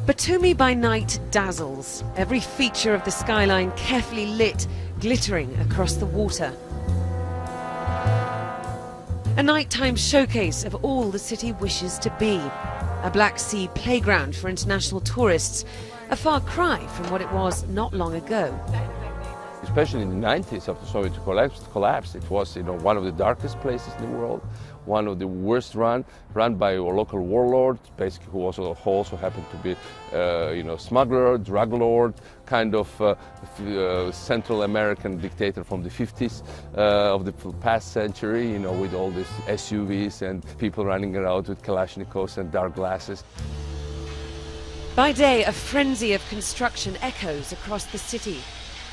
Batumi by night dazzles, every feature of the skyline carefully lit, glittering across the water. A nighttime showcase of all the city wishes to be. A Black Sea playground for international tourists, a far cry from what it was not long ago. Especially in the 90s, after Soviet collapse, it was one of the darkest places in the world, one of the worst run by a local warlord, basically who also happened to be smuggler, drug lord, kind of Central American dictator from the 50s of the past century, with all these SUVs and people running around with Kalashnikovs and dark glasses. By day, a frenzy of construction echoes across the city.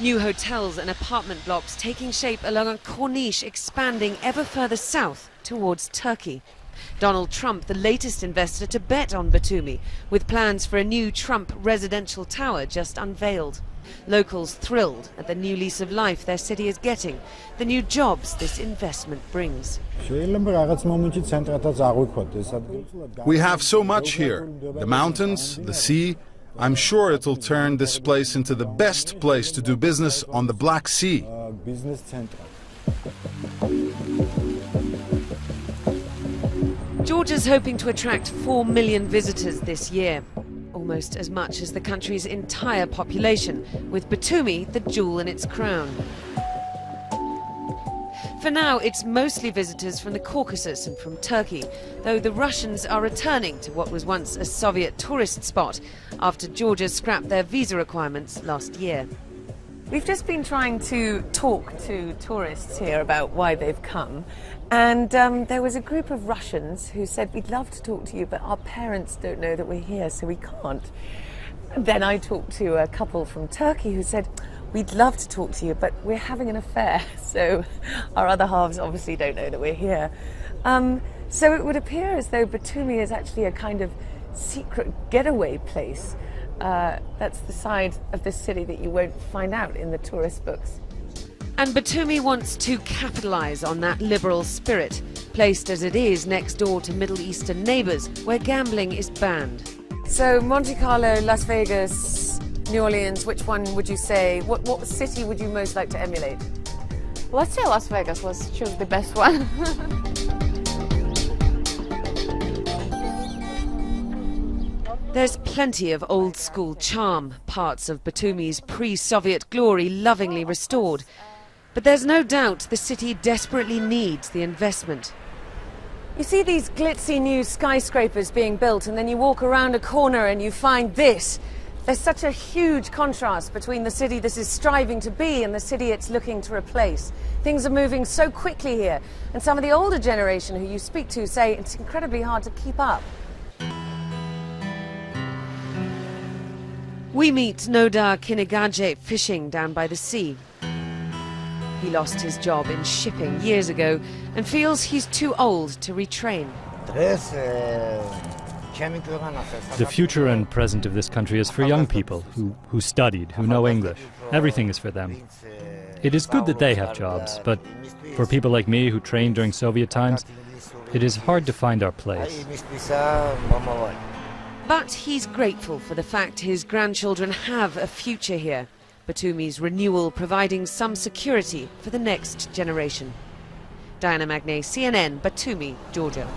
New hotels and apartment blocks taking shape along a corniche expanding ever further south towards Turkey. Donald Trump, the latest investor to bet on Batumi, with plans for a new Trump residential tower just unveiled. Locals thrilled at the new lease of life their city is getting, the new jobs this investment brings. We have so much here, the mountains, the sea. I'm sure it will turn this place into the best place to do business on the Black Sea. Georgia's hoping to attract 4 million visitors this year, almost as much as the country's entire population, with Batumi the jewel in its crown. For now, it's mostly visitors from the Caucasus and from Turkey, though the Russians are returning to what was once a Soviet tourist spot after Georgia scrapped their visa requirements last year. We've just been trying to talk to tourists here about why they've come, and there was a group of Russians who said, "We'd love to talk to you, but our parents don't know that we're here, so we can't." And then I talked to a couple from Turkey who said, "We'd love to talk to you, but we're having an affair, so our other halves obviously don't know that we're here." So it would appear as though Batumi is actually a kind of secret getaway place. That's the side of the city that you won't find out in the tourist books. And Batumi wants to capitalize on that liberal spirit, placed as it is next door to Middle Eastern neighbors, where gambling is banned. So Monte Carlo, Las Vegas, New Orleans, which one would you say, what city would you most like to emulate? Let's say Las Vegas. Let's choose the best one. There's plenty of old-school charm, parts of Batumi's pre-Soviet glory lovingly restored. But there's no doubt the city desperately needs the investment. You see these glitzy new skyscrapers being built, and then you walk around a corner and you find this. There's such a huge contrast between the city this is striving to be and the city it's looking to replace. Things are moving so quickly here, and some of the older generation who you speak to say it's incredibly hard to keep up. We meet Nodar Kinigage fishing down by the sea. He lost his job in shipping years ago and feels he's too old to retrain. The future and present of this country is for young people who studied, who know English. Everything is for them. It is good that they have jobs, but for people like me who trained during Soviet times, it is hard to find our place. But he's grateful for the fact his grandchildren have a future here. Batumi's renewal providing some security for the next generation. Diana Magnay, CNN, Batumi, Georgia.